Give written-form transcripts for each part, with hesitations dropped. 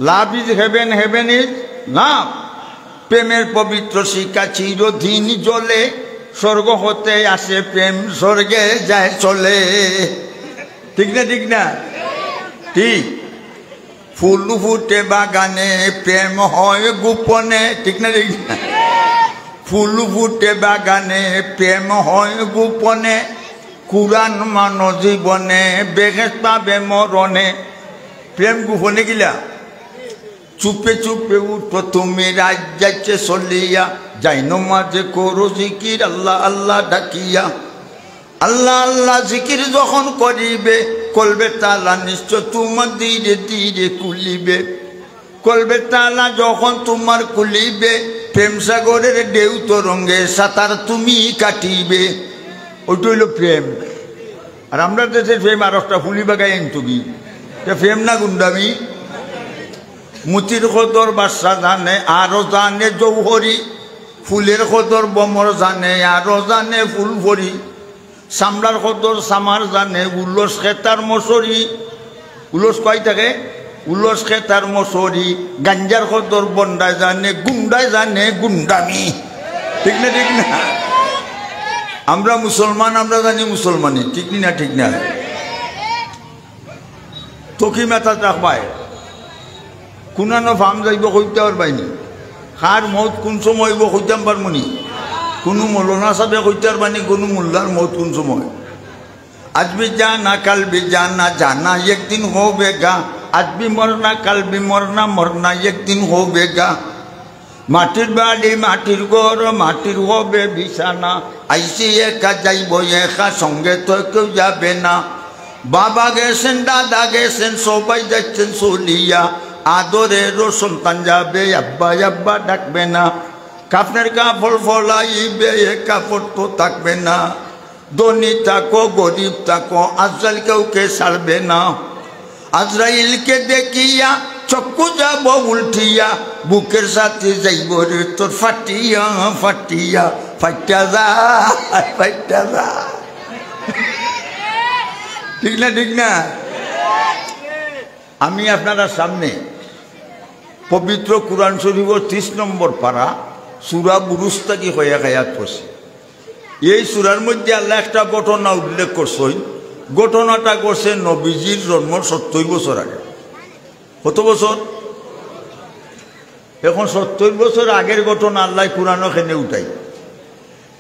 Love is haven, haven is love. প্রেমের পবিত্র শিক্ষা চিরদিন জ্বলে, স্বর্গ হতে আসে প্রেম, স্বর্গে যায় চলে। ঠিক না ঠিক না? ঠিক। ফুল ফুটে বাগানে, প্রেম হয় গোপনে। ঠিক না ঠিক না? ফুল ফুটে বাগানে, প্রেম হয় গোপনে। কুরআন মানো জীবনে, বেহেশত পাবে মরণে। প্রেম গোপনে গিলা চুপে চুপে উঠো তুমি, রাত যাচ্ছে চলিয়া, যাই নমাজে করো জিকির আল্লাহ আল্লাহ ডাকিয়া। আল্লাহ আল্লাহ জিকির যখন করিবে, কলবে তালা নিশ্চয় তোমার ধীরে ধীরে খুলিবে। কলবে তালা যখন তোমার খুলিবে, প্রেম সাগরের ঢেউ তরঙ্গে সাঁতার তুমি কাটিবে। ওইটা হইল প্রেম। আর আমরা দেশের প্রেম আর একটা ফুলি বাগাই আনতুকি, প্রেম না গুন্ডামি। মুতির খদর বাদশা জানে, আরো জানে জৌহরি। ফুলের খদর বমর জানে, আরো জানে ফুল ভরি। সামলার খদর সামার জানে, উল্লস খেতার মশরি। উল্লস কয় থাকে? উল্লস খেতার মশরি। গাঞ্জার খদর বন্ডায় জানে, গুন্ডায় জানে গুন্ডামি। ঠিক না ঠিক না? আমরা মুসলমান, আমরা জানি মুসলমানি। ঠিক না ঠিক না? তকি মাথা রাখবায় কোনানো ফার্ম যাইব কইতে পারবাইনি। খার মত কোন সময় হইব কইতাম পারমনি? কোনো মৌলানা সাহেবে কইতে পারবানি কোনো মোল্লার মত কোন সময়? আজ भी जाना कल भी जाना, जाना एक दिन होवेगा। आज भी मरना कल भी मरना, मरना एक दिन होवेगा। মাটির বাড়ি মাটির ঘর, মাটির হবে বিছানা। আইসি একা যাইব একা, সঙ্গে তো কেউ যাবে না। বাবা গেছেন দাদা গেছেন, সবাই যাচ্ছেন চলিয়া। আদরেরও সন্তান যাবে, আব্বা আব্বা ডাকবে না। কাফনের কাপড় ফলাইবে, এ কাপড় তো থাকবে না। ধনী থাকো গরিব থাকো, আজরাইল কেউকে ছাড়বে না। আজরাইলকে দেখিয়া চক্ষু যাব উল্টিয়া, বুকের সাথে যাইব রে তোর ফাটিয়া ফাটিয়া। ফাইটা যা ফাইটা যা। ঠিক না ঠিক না? আমি আপনারা সামনে পবিত্র কুরআন শরীফের 30 নম্বর পারা সূরা বুরুজ থেকে হয়ে আয়াত পড়ছি। এই সূরার মধ্যে আল্লাহ একটা ঘটনা উল্লেখ করছেন। ঘটনাটা করছে নবীজির জন্ম 70 বছর আগে। কত বছর? এখন 70 বছর আগের ঘটনা আল্লাহ কুরআনে খেনে উঠাই।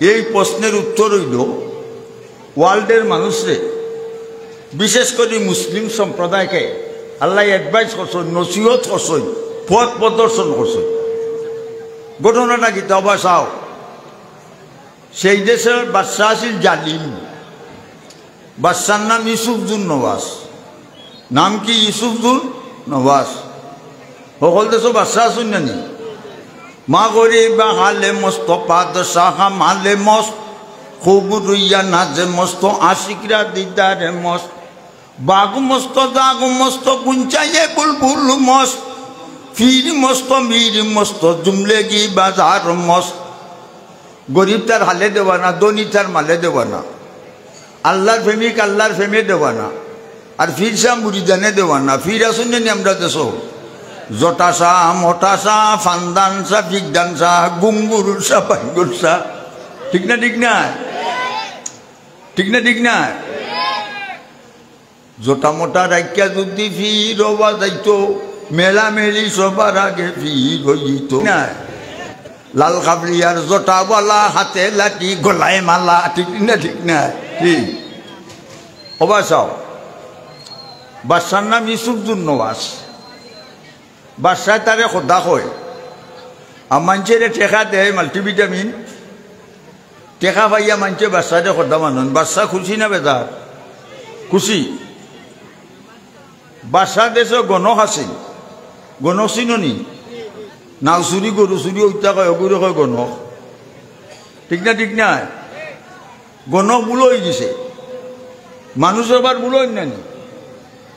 এই প্রশ্নের উত্তর হইল, ওয়ার্ল্ডের মানুষরে বিশেষ করে মুসলিম সম্প্রদায়কে আল্লাহ অ্যাডভাইস করছেন, নসিহত করছেন, পথ প্রদর্শন করছেন। ঘটনাটা কি তবা চাও? সেই দেশের বাদশা আছিল জালিম। বাদশার নাম ইউসুফজুন নওয়াজ। নাম কি? ইউসুফজুন নওয়াজ। সকল দেশ বাদশা আছেন নানি? মা গরিবা হালে মস্ত, পাদশাহ মালে মস্ত। খুব রুইয়া নাজে মস্ত, আশিকরা দিদারে মস্ত। বাঘ মস্ত দাগ মস্ত, গুঞ্চাইয়ে বুলবুল মস্ত। ফির মস্ত মীর মস্ত, জুমলেগি বাজার মস্ত। গরিব তার হালে দেওয়া না, ধনী তার মালে দেওয়া না। আল্লাহর প্রেমিক আল্লাহর প্রেমে দেওয়া না। আর ফির শাহ মুরিদানে দেওয়া না। ফির আসুন নি আমরা দেশ জটা শাহ, মোটা শাহ, ফান্দান শাহ, বিজ্ঞান শাহ, গুঙ্গুরুর শাহ, পাইগুর শাহ। ঠিক না ঠিক না? ঠিক না ঠিক না? জটা মোটা রাখিয়া যদি ফির হওয়া যাইত, মেলা মেলি সবার আগে ফির হইত না। লাল কাবলিয়ার জটাওয়ালা, হাতে লাঠি গলায় মালা। ঠিক না ঠিক না? ঠিক। অবাসাও বাদশার নাম ইউসুফজুন নওয়াজ। বাদশায় তারে খোদা কয়। আর মানুষের টেকা দেয় মাল্টিভিটামিন। টেকা পাইয়া মানুষে বাদশারে খোদা মানুন। বাদশা খুশি না বেজার? খুশি। বাদশা দেশে গণক আছিল। গণক চিননি? নাও চুরি গরু চুরি ওইটা কয়, অগুরে কয় গণক। ঠিক না ঠিক না? গণক বুলো হয়ে গেছে। মানুষ আবার বুলো নানি।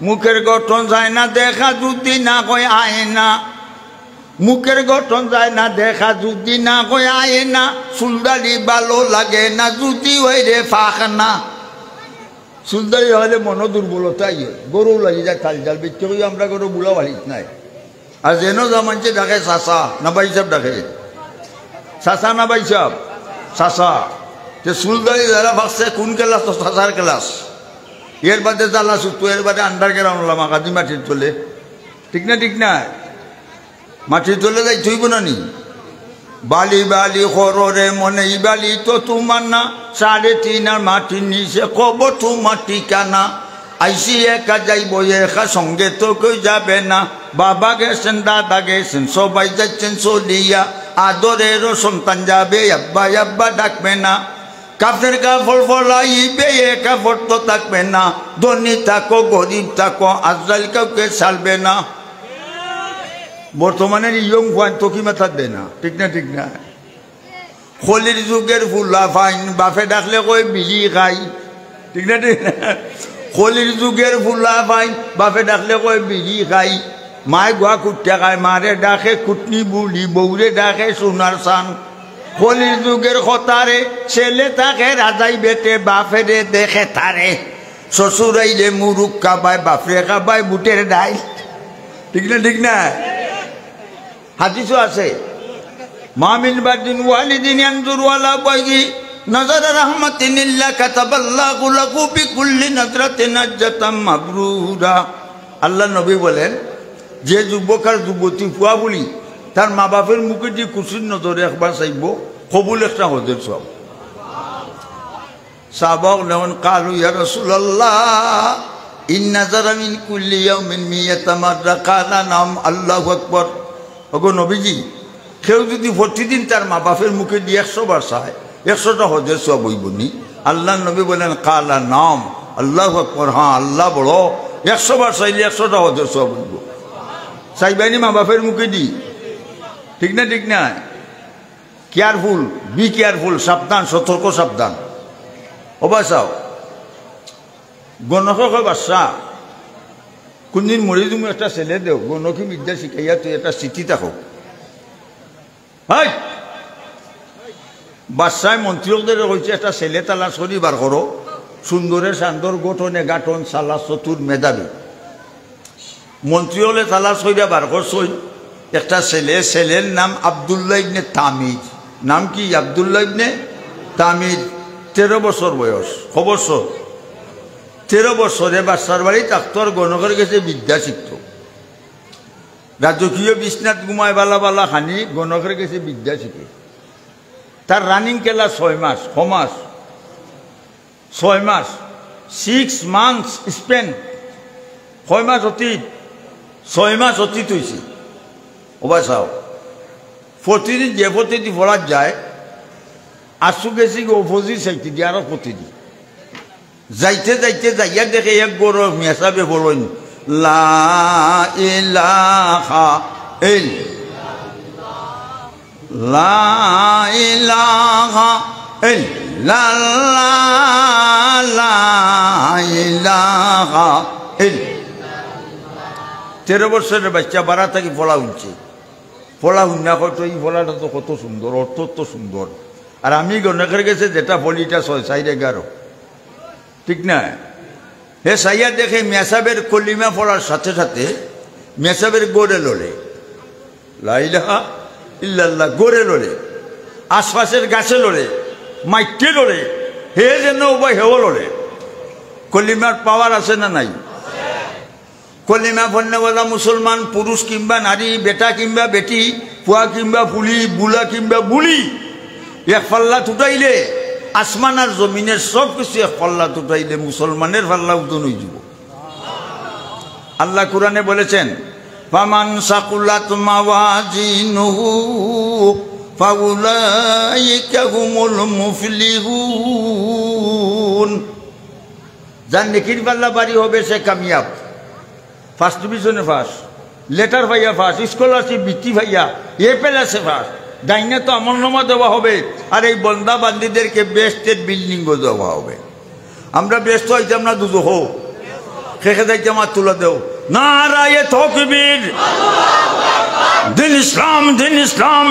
মুখের গঠন যায় না দেখা যদি না কয় আয় না। মুখের গঠন যায় না দেখা যদি না কয় আয় না। চুলদারি ভালো লাগে না যদি ওই রে ফাঁক না। চুলদারি হলে মনো দুর্বলতাই হয়। গরু লাগি যায় তাল জাল বিচ্ছে আমরা গরু বুলা বাড়িত নাই। আর যেন জামানছে ডাকে চাচা না ভাই সাহেব ডাকে চাচা না ভাই সাহেব চাচা যে চুলদারি যারা ভাবছে কোন ক্লাস তো চাচার ক্লাস এর বাদে জ্বালা সুতো এর বাদে আন্ডার গ্রাউন্ড হলাম আকাদি মাটির তোলে ঠিক না মাটির তোলে যাই থইব না নি বালি বালি খরে মনে বালি তো তোমার না 3.5 আর মাটির নিচে কব তোমার ঠিকানা আইসি একা যাইব একা সঙ্গে তো কই যাবে না বাবা গেছেন দাদা গেছেন সবাই যাচ্ছেন চলিয়া আদরেরও সন্তান যাবে আব্বা আব্বা ডাকবে না কাফের কাপড় ফলাইবে এ কাপড় তো থাকবে না ধনী থাকো গরিব থাকো আজরাইল কাউকে ছাড়বে না বর্তমানের ইয়ং ফাইন তো কি মাথা দেয় না ঠিক না খলির যুগের ফুলা ফাইন বাপে ডাকলে কই বিলি খাই ঠিক না খলির যুগের ফুলা ফাইন বাপে ডাকলে কই বিলি খাই মায় গোয়া কুটিয়া খায় মারে ডাকে কুটনি বুলি বৌরে ডাকে সোনার চান খলির যুগের খতারে ছেলে তাকে রাজাই বেটে বাপেরে দেখে তারে শ্বশুর আইলে মুরুখ কাবায় বাপরে কাবায় বুটের ডাইল ঠিক না হাদিসও আছে মামিন বাদিন ওয়ালিদিন ইয়ানজুর ওয়ালা বাইগি নজর রাহমাতিল্লাহ কাতাবাল্লাহু লাহু বিকুল্লি নজরাতিন নাজাতাম মাবরুরা আল্লাহ নবী বলেন যে যুবক আর যুবতী ফুয়া বলি তার মা বাপের মুখে দিয়ে খুশির নজরে একবার চাইব কবুল একটা হজের সব সাহাবাও নেন কালু ইয়া রাসূলুল্লাহ ইন্না যারা মিন কুল্লি ইয়াউমিন মিয়াতা মাররা কানা নাম আল্লাহু আকবার ওগো নবীজি কেউ যদি প্রতিদিন তার মা বাপের মুখে দিয়ে 100 বার চায় 100টা হজের সব হইবনি আল্লাহ নবী বলেন কালা নাম আল্লাহু আকবার হ্যাঁ আল্লাহ বড় 100 বার চাইলে 100টা হজের সব হইব চাইবানি মা বাপের মুখে দি ঠিক না কেয়ারফুল বি কেয়ারফুল সাবধান সতর্ক সাবধান অবাসাও গণক বাচ্চা কোনদিন মরে তুমি একটা ছেলে দেও গণকি বিদ্যা শিখাইয়া তুই একটা স্মৃতি থাকো বাচ্চায় মন্ত্রীদের হয়েছে একটা ছেলে তালাশ করি বার করো সুন্দরের সান্দর গঠনে গাঠন সালা চতুর মেধাবী মন্ত্রী হলে তালাশ করিয়া বার করছই একটা ছেলের নাম আব্দুল্লাহ ইবনে তামির নাম কি আব্দুল্লাহ ইবনে তামির 13 বছর বয়স অবশ্য 13 বছরে বাচ্চার বাড়ি ডাক্তার গণকের কাছে বিদ্যা শিখত রাজকীয় বিছনাত ঘুমায় বালা বালা খানি গণকের কাছে বিদ্যা শিখে তার রানিং কেলা 6 মাস 6 মান্থস স্পেন 6 মাস অতীত হয়েছে ওবা চাও প্রতিদিন যে প্রতিদিন পড়া যায় আসু গেছি অপোজিট সাইতে দিয়ে আরো প্রতিদিন যাইতে যাইয়া দেখে এক বড় মেসাবে বলুন লা ইলাহা লা ইলাহা ইল্লাল্লাহ লা ইলাহা 13 বছরের বাচ্চা বাড়া থাকি ফলা উঠছে ফলা হুন্না কত এই ফলাটা তো কত সুন্দর অর্থ তো সুন্দর আর আমি গণকের গেছে যেটা ফলিটা 6-11 ঠিক না হে সাইয়া দেখে মেসাবের কলিমা পড়ার সাথে সাথে মেসাবের গোড়ে লড়ে লা ইলাহা ইল্লাল্লাহ গোড়ে লড়ে আশপাশের গাছে লড়ে মাইকে লড়ে হে যেন উভয় হেও লড়ে কলিমার পাওয়ার আছে না নাই কলিমা পড়নেওয়ালা মুসলমান পুরুষ কিংবা নারী বেটা কিংবা বেটি পুয়া কিংবা ফুলি বুলা কিংবা বুলি এক পাল্লা উঠাইলে আসমান আর জমিনের সব কিছু এক পাল্লা উঠাইলে মুসলমানের পাল্লা উঠন হয়ে যাব আল্লাহ কুরআনে বলেছেন ফামান সাকুলাত মাওয়াজিনুহু ফাউলাইকা হুমুল মুফলিহুন যার নেকির পাল্লা বাড়ি হবে সে কামিয়াব ফার্স্ট ডিভিশনে ফার্স্ট লেটার ভাইয়া ফার্স্ট স্কলারশিপ বৃত্তি ভাইয়া পেলাসে ফার্স্ট ডাইনে তো আমলনামা দেওয়া হবে আর এই বন্দা বান্দিদেরকে বেস্টের বিল্ডিংও দেওয়া হবে আমরা ব্যস্ত হইতাম না দুজো হো খেখে যাইতাম আর তুলে দেও নারায়ে তাকবীর দিন ইসলাম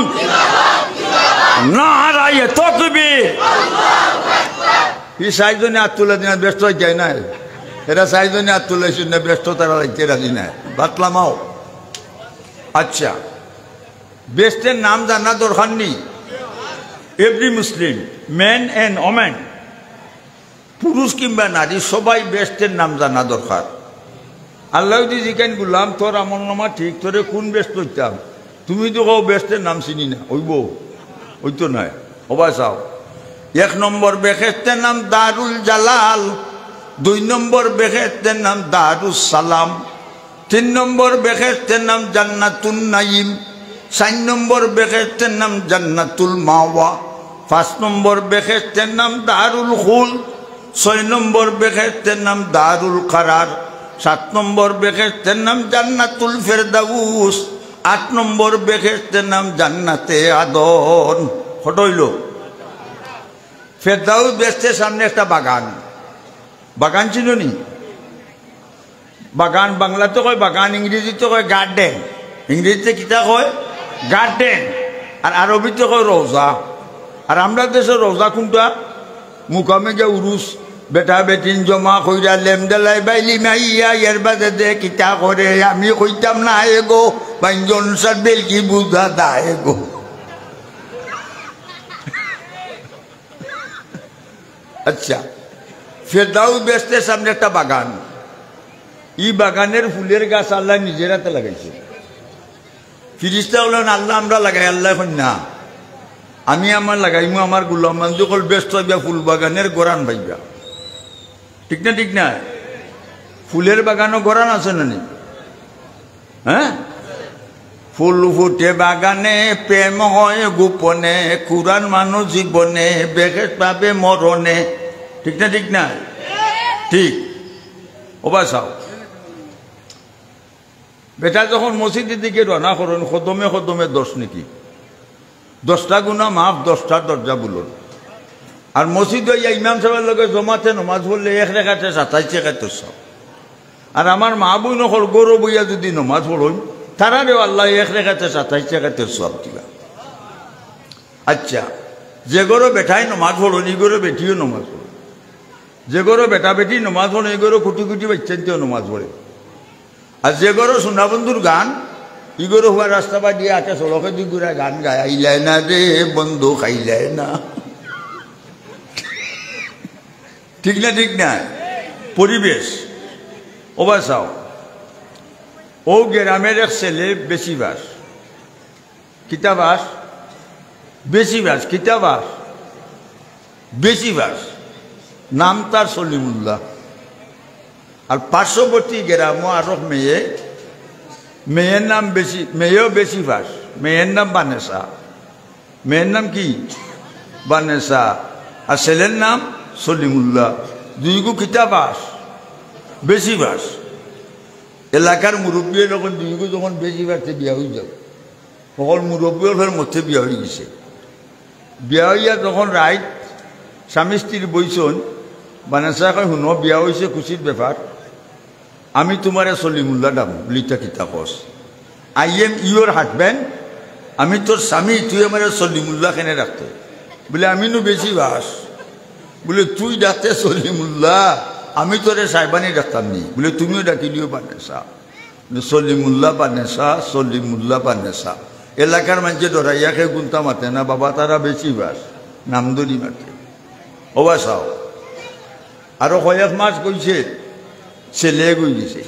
নারায়ে তাকবীর এই 6 জনে আর তুলে দিন ব্যস্ত হয়ে যায় না এরা 6 জনে আর তুলে শুনে ব্যস্ত তারা লাগতে রাজি না বাতলামাও আচ্ছা, বেস্টের নাম জানা দরকার নেই। Every Muslim, man and woman, পুরুষ কিংবা নারী, সবাই বেস্টের নাম জানা দরকার। আল্লাহ যদি জিজ্ঞান গুলাম তোর আমল নামা ঠিক, তোরে কোন বেস্ট লইতাম, তুমি তো কাউ বেস্টের নাম চিনি না, ওইব ওই তো নয়। হবা চাও, 1 নম্বর বেহেশতের নাম দারুল জালাল, 2 নম্বর বেহেশতের নাম দারুস সালাম, 3 নম্বর বেহেশতের নাম জান্নাতুন নাইম, 4 নম্বর বেহেশতের নাম জান্নাতুল মাওয়া, 5 নম্বর বেহেশতের নাম দারুল খুল, 6 নম্বর বেহেশতের নাম দারুল কারার, 7 নম্বর বেহেশতের নাম জান্নাতুল ফেরদাউস, 8 নম্বর বেহেশতের নাম জান্নাতে আদন। হটইল ফেরদাউস বেহেশতের সামনে একটা বাগান, বাগান ছিল নি? বাগান বাংলাতে কয় বাগান, ইংরেজিতে কয় গার্ডেন। ইংরেজিতে কিতা কয়? গার্ডেন। আর আরবিতে কয় রোজা। আর আমরা দেশের রোজা কোনটা? মুকামে যে উরুস বেটা বেটিন জমা কইরা লেমডালাই বাইলি মাইয়া এর বাদে দে কিতা করে, আমি কইতাম না এগো বাইজন সার বেল কি বুঝা দা এগো। আচ্ছা, ফেরদাউস বেহেশতের সামনে একটা বাগান, এই বাগানের ফুলের গাছ আল্লাহ নিজের হাতে লাগাইছে। ফিরিস্তা বললেন আল্লাহ আমরা লাগাই, আল্লাহ এখন না আমি আমার লাগাইমু, আমার গুলাম বান্ধব কল ব্যস্ত হইবা ফুল বাগানের গোরান ভাইবা। ঠিক না? ঠিক না? ফুলের বাগানও গোরান আছে না নি? হ্যাঁ, ফুল ফুটে বাগানে, প্রেম হয় গোপনে, কুরান মানুষ জীবনে, বেহেশত পাবে মরণে। ঠিক না? ঠিক না? ঠিক। ওবা চাও, বেটা যখন মসজিদের দিকে রওনা করেন, কদমে কদমে 10 নাকি 10টা গুণা মাফ, 10টার দরজা বুলন। আর মসজিদ হইয়া ইমাম সাহেবের লগে জমাতে নমাজ পড়লে 1 রেখাতে 27 রেখাতে সব। আর আমার মা বই নকল গরু বইয়া যদি নমাজ পড়ন, তারারেও আল্লাহ 1 রেখাতে 27 রেখাতে সব দিবা। আচ্ছা, যে গরু বেটাই নমাজ পড়ন, এই গরু বেটিও নমাজ পড়ে। যে গরু বেটা বেটি নমাজ পড়ে, এই গরু কুটি কুটি বাচ্চাতেও নমাজ পড়ে। আর যে গরু সোনা বন্ধুর গান, ই গরু হওয়ার রাস্তা বা দিয়ে আটে সড়কে 2 গুড়া গান গায়, আইলায় না রে বন্ধু খাইলায় না। ঠিক না? ঠিক না? পরিবেশ। ওবা চাও, ও গ্রামের এক ছেলে বেশি বাস, কিতা বাস? বেশি বাস। কিতা বাস? বেশি বাস। নাম তার সলিমুল্লাহ। আর পার্শ্ববর্তী গ্রামও আরো মেয়ে, মেয়ের নাম বেশি, মেয়েও বেশি বাস। মেয়ের নাম বানেসা। মেয়ের নাম কি? বানেসা। আর ছেলের নাম সলিমুল্লাহ। 2 গু কিতা বাস? বেশি বাস। এলাকার মুরব্বী যখন 2 গু যখন বেশি বাসে বিয়া হয়ে যাও, সকল মুরব্বীর ফের মধ্যে বিয়া হয়ে গেছে। বিয়া হইয়া যখন রাইত স্বামী স্ত্রীর বইছন, বানেসা কয় শুনো বিয়া হয়েছে খুশির ব্যাপার, আমি তোমারে সলিমুল্লাহ ডাম লিটা কিতা কস, আই এম ইউর হাজব্যান্ড, আমি তোর স্বামী, তুই আমার সলিমুল্লাহ কেনে রাখতে? বলে আমি নো বেশি বাস। বলে তুই ডাকতে সলিমুল্লাহ, আমি তোরে সাহেবানি ডাকতাম নি। বলে তুমিও ডাকিলিও বানেসা। সলিমুল্লাহ বানেসা, সলিমুল্লাহ বানেসা। এলাকার মানুষে ডরাইয়াকে গুনতা মাতে না, বাবা তারা বেশি বাস, নামদরি মাতে। ওবা চাও, আরো কয়েক মাস কইছে ছেলে গই গেছে,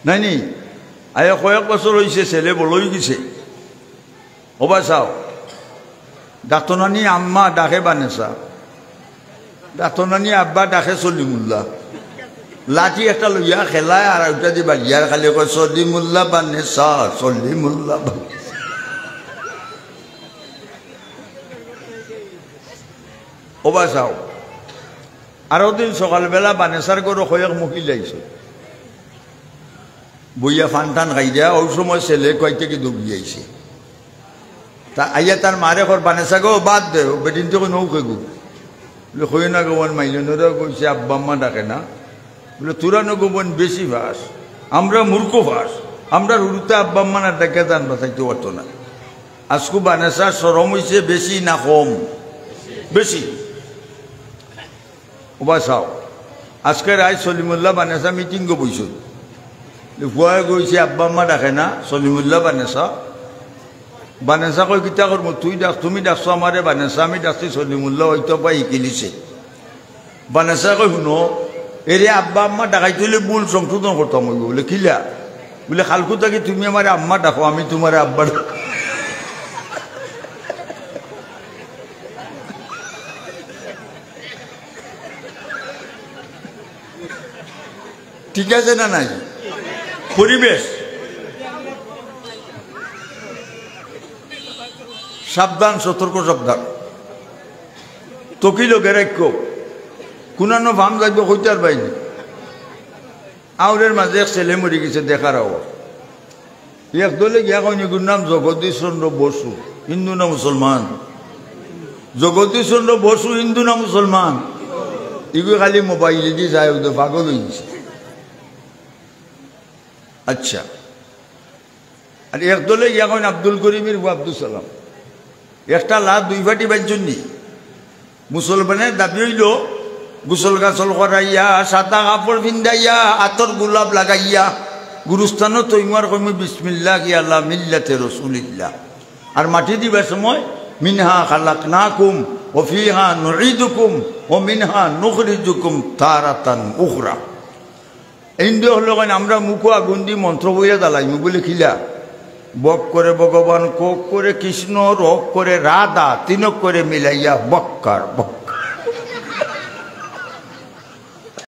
নাই নি? আয়া কয়েক বছর হয়েছে ছেলে বড়ই গেছে। ওবা চাও, ডাক্তরানি আম্মা ডাকে বানেসা, ডাক্তরানি আব্বা ডাকে সলিমুল্লাহ। লাঠি একটা লইয়া খেলায়, আর ওটা দিয়ে বাজিয়ার খালি কয় সলিমুল্লাহ বানেসা, সলিমুল্লাহ বানেসা। ওবা চাও, আরো দিন সকালবেলা বানেসার গরু কয়েক মহিলা আইছে, বইয়া ফান টান খাই দেয়া। ওই সময় ছেলে কয়েকটা কি দৌড়িয়ে আইছে। তা আইয়া তার মারে ঘর বানেসা গো বাদ দে, বেটিন তো নৌকে গো। বলে কই না গোবন মাইলনরা কইছে আব্বা আম্মা ডাকে না। বলে তোরা না গোবন বেশি ভাস, আমরা মূর্খ ভাস, আমরা উড়তে আব্বা আম্মা না ডাকে তান বাঁচাইতে পারতো না। আজকু বানেসা সরম হইছে বেশি না কম? বেশি। ওবা চাও, আজকে রায় সলিমুল্লাহ বানেসা মিটিং গো বইছ, ভুয়াই গৈছে আব্বা আম্মা ডাকে না সলিমুল্লাহ বানেসা বানেসা কই কিতা করবো তুই ডাক তুমি ডাকছো আমারে বানেসা আমি ডাকছি সলিমুল্লাহ হয়তো পাই শিকিলিছে বানেসা কই শুনো এরে আব্বা আম্মা ডাকাই তুলে ভুল সংশোধন করতাম হইব বলে কিলা বলে খালকু থাকি তুমি আমার আম্মা ডাকো আমি তোমার আব্বা ডাকো ঠিক আছে না নাই পরিবেশ সাবধান সতর্ক সাবধান তকি লোকের ঐক্য কোনানো ভাম লাগবে হইতার বাইনি আউরের মাঝে এক ছেলে মরি গেছে দেখার আওয়াজ এক দলে গিয়া কইনি গুর নাম জগদীশ চন্দ্র বসু হিন্দু না মুসলমান জগদীশ চন্দ্র বসু হিন্দু না মুসলমান এগুলো খালি মোবাইলে দিয়ে যায় ওদের পাগল হয়ে গেছে আচ্ছা আর এক দলে গিয়া কইন আব্দুল করিমের আব্দুল সালাম একটা লাভ দুই ফাটি বাঞ্চন নি মুসলমানের দাবি হইল গোসল গাছল করাইয়া সাদা কাপড় পিন্দাইয়া আতর গোলাপ লাগাইয়া গুরুস্থানও তৈমার কমি বিসমিল্লাহ আল্লাহ মিল্লাতে রসুলিল্লাহ আর মাটি দিবার সময় মিনহা খালাকনাকুম ওয়া ফিহা নুঈদুকুম ওয়া মিনহা নুখরিজুকুম তারাতান উখরা ইন্দ্র হলো আমরা মুখো আগুন দিয়ে মন্ত্র বইয়া দালাইমু বলে খিলা বক করে ভগবান কোক করে কৃষ্ণ রক করে রাধা তিনক করে মিলাইয়া বক্কার বক্কার